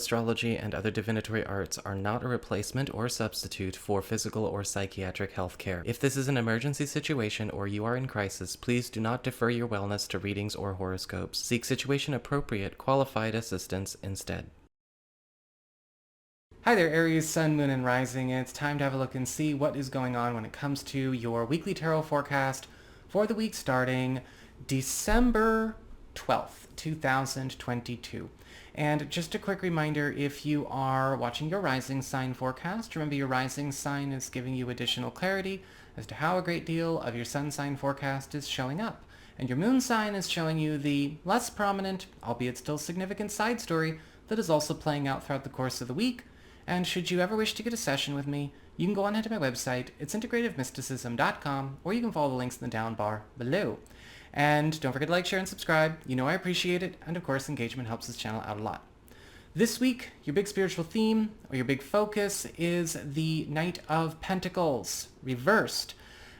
astrology, and other divinatory arts are not a replacement or substitute for physical or psychiatric health care. If this is an emergency situation or you are in crisis, please do not defer your wellness to readings or horoscopes. Seek situation-appropriate, qualified assistance instead. Hi there, Aries, Sun, Moon, and Rising. It's time to have a look and see what is going on when it comes to your weekly tarot forecast for the week starting December 12th, 2022. And just a quick reminder, if you are watching your rising sign forecast, remember your rising sign is giving you additional clarity as to how a great deal of your sun sign forecast is showing up. And your moon sign is showing you the less prominent, albeit still significant side story that is also playing out throughout the course of the week. And should you ever wish to get a session with me, you can go on ahead to my website. It's integrativemysticism.com, or you can follow the links in the down bar below. And don't forget to like, share, and subscribe. You know I appreciate it, and of course engagement helps this channel out a lot. This week, your big spiritual theme, or your big focus, is the Knight of Pentacles, reversed.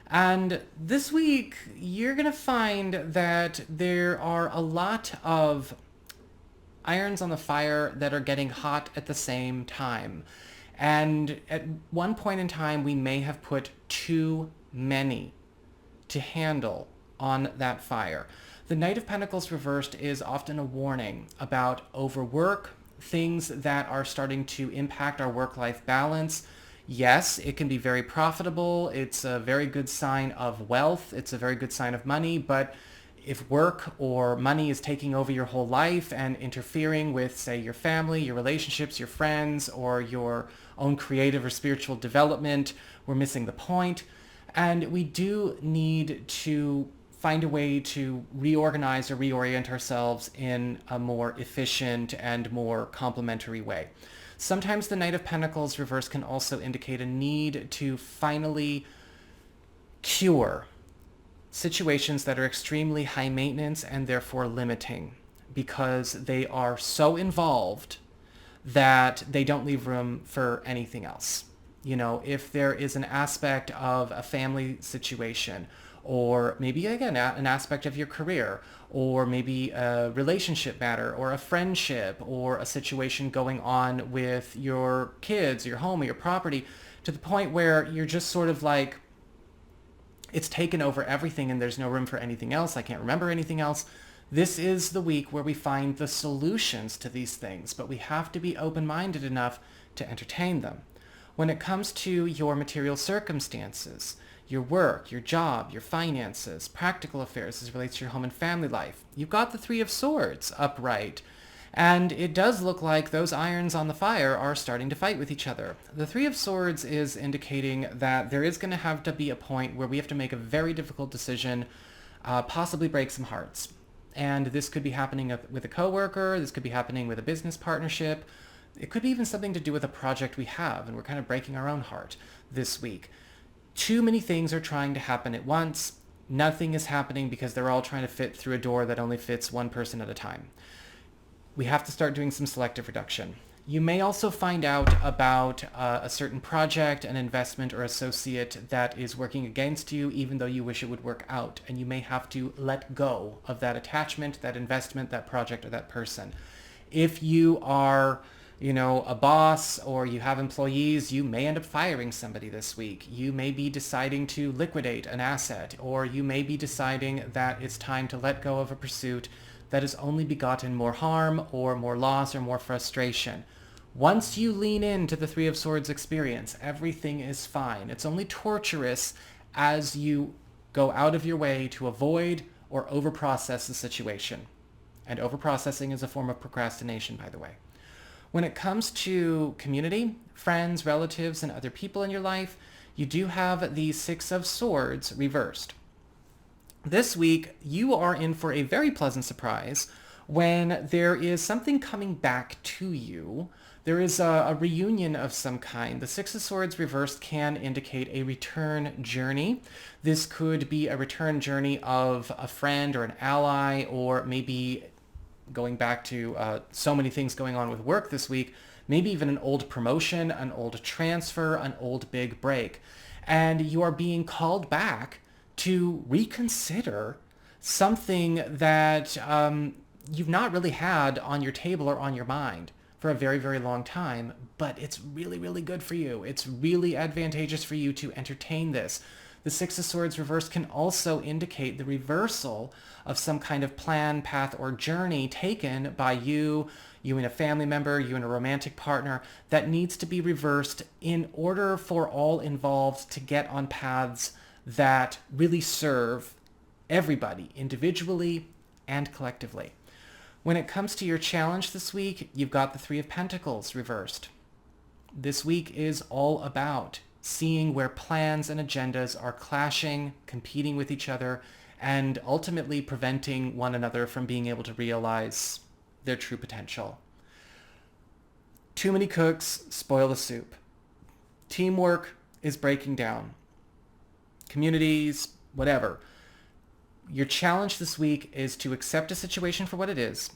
And this week, you're going to find that there are a lot of irons on the fire that are getting hot at the same time. And at one point in time, we may have put too many to handle on that fire. The Knight of Pentacles reversed is often a warning about overwork, things that are starting to impact our work-life balance. Yes, it can be very profitable. It's a very good sign of wealth. It's a very good sign of money, but if work or money is taking over your whole life and interfering with, say, your family, your relationships, your friends, or your own creative or spiritual development, we're missing the point. And we do need to find a way to reorganize or reorient ourselves in a more efficient and more complementary way. Sometimes the Knight of Pentacles reverse can also indicate a need to finally cure situations that are extremely high maintenance and therefore limiting, because they are so involved that they don't leave room for anything else. You know, if there is an aspect of a family situation, or maybe again an aspect of your career, or maybe a relationship matter, or a friendship, or a situation going on with your kids, your home, or your property, to the point where you're just sort of like, it's taken over everything and there's no room for anything else. I can't remember anything else. This is the week where we find the solutions to these things, but we have to be open-minded enough to entertain them. When it comes to your material circumstances, your work, your job, your finances, practical affairs as it relates to your home and family life, you've got the Three of Swords upright. And it does look like those irons on the fire are starting to fight with each other. The Three of Swords is indicating that there is going to have to be a point where we have to make a very difficult decision, possibly break some hearts. And this could be happening with a coworker, this could be happening with a business partnership. It could be even something to do with a project we have, and we're kind of breaking our own heart this week. Too many things are trying to happen at once. Nothing is happening because they're all trying to fit through a door that only fits one person at a time. We have to start doing some selective reduction. You may also find out about a certain project, an investment, or associate that is working against you, even though you wish it would work out. And you may have to let go of that attachment, that investment, that project, or that person. If you are, a boss or you have employees, you may end up firing somebody this week. You may be deciding to liquidate an asset, or you may be deciding that it's time to let go of a pursuit that has only begotten more harm or more loss or more frustration. Once you lean into the Three of Swords experience, everything is fine. It's only torturous as you go out of your way to avoid or overprocess the situation. And overprocessing is a form of procrastination, by the way. When it comes to community, friends, relatives, and other people in your life, you do have the Six of Swords reversed. This week, you are in for a very pleasant surprise when there is something coming back to you. There is a reunion of some kind. The Six of Swords reversed can indicate a return journey. This could be a return journey of a friend or an ally, or maybe going back to so many things going on with work this week, maybe even an old promotion, an old transfer, an old big break. And you are being called back to reconsider something that you've not really had on your table or on your mind for a very, very long time, but it's really, really good for you. It's really advantageous for you to entertain this. The Six of Swords reversed can also indicate the reversal of some kind of plan, path, or journey taken by you and a family member, you and a romantic partner, that needs to be reversed in order for all involved to get on paths that really serve everybody, individually and collectively. When it comes to your challenge this week, you've got the Three of Pentacles reversed. This week is all about seeing where plans and agendas are clashing, competing with each other, and ultimately preventing one another from being able to realize their true potential. Too many cooks spoil the soup. Teamwork is breaking down. Communities, whatever. Your challenge this week is to accept a situation for what it is.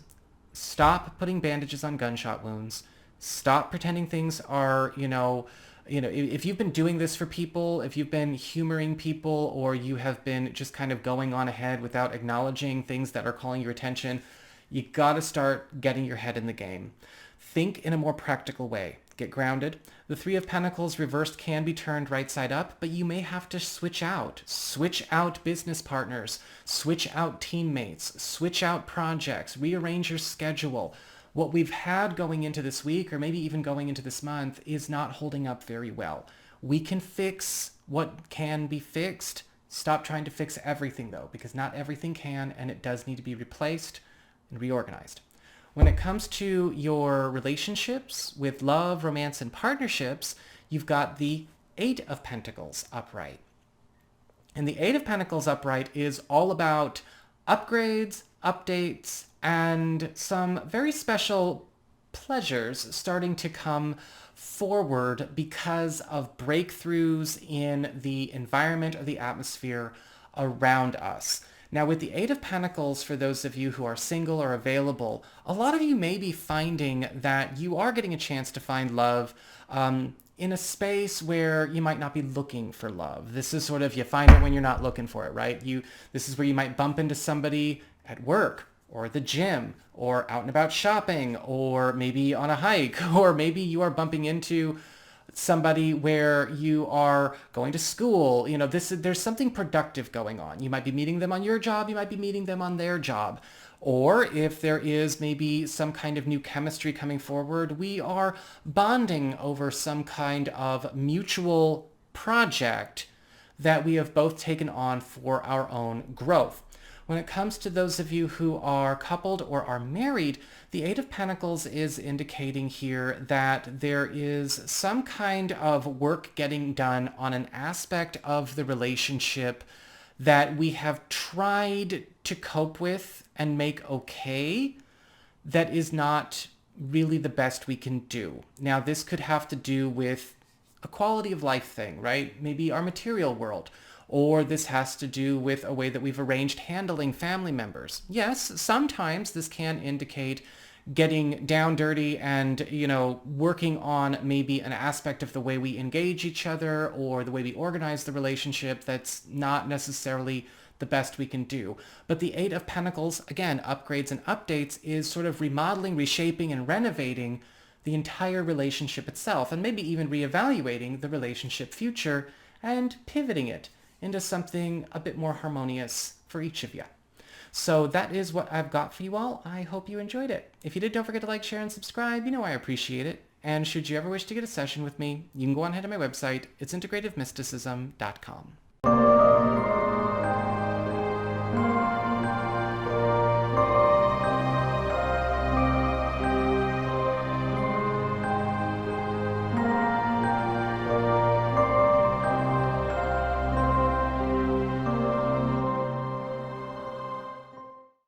Stop putting bandages on gunshot wounds. Stop pretending things are, if you've been doing this for people, if you've been humoring people, or you have been just kind of going on ahead without acknowledging things that are calling your attention, you got to start getting your head in the game. Think in a more practical way. Get grounded. The Three of Pentacles reversed can be turned right side up, but you may have to switch out. Switch out business partners. Switch out teammates. Switch out projects. Rearrange your schedule. What we've had going into this week, or maybe even going into this month, is not holding up very well. We can fix what can be fixed. Stop trying to fix everything, though, because not everything can, and it does need to be replaced and reorganized. When it comes to your relationships with love, romance, and partnerships, you've got the Eight of Pentacles upright. And the Eight of Pentacles upright is all about upgrades, updates, and some very special pleasures starting to come forward because of breakthroughs in the environment or the atmosphere around us. Now, with the Eight of Pentacles, for those of you who are single or available, a lot of you may be finding that you are getting a chance to find love in a space where you might not be looking for love. This is sort of, you find it when you're not looking for it, right? This is where you might bump into somebody at work, or the gym, or out and about shopping, or maybe on a hike, or maybe you are bumping into somebody where you are going to school. There's something productive going on. You might be meeting them on your job. You might be meeting them on their job. Or if there is maybe some kind of new chemistry coming forward, we are bonding over some kind of mutual project that we have both taken on for our own growth. When it comes to those of you who are coupled or are married, the Eight of Pentacles is indicating here that there is some kind of work getting done on an aspect of the relationship that we have tried to cope with and make okay, that is not really the best we can do. Now, this could have to do with a quality of life thing, right? Maybe our material world. Or this has to do with a way that we've arranged handling family members. Yes, sometimes this can indicate getting down dirty and, working on maybe an aspect of the way we engage each other or the way we organize the relationship that's not necessarily the best we can do. But the Eight of Pentacles, again, upgrades and updates, is sort of remodeling, reshaping, and renovating the entire relationship itself, and maybe even reevaluating the relationship future and pivoting it into something a bit more harmonious for each of you. So that is what I've got for you all. I hope you enjoyed it. If you did, don't forget to like, share, and subscribe. I appreciate it. And should you ever wish to get a session with me, you can go on ahead to my website. It's integrativemysticism.com.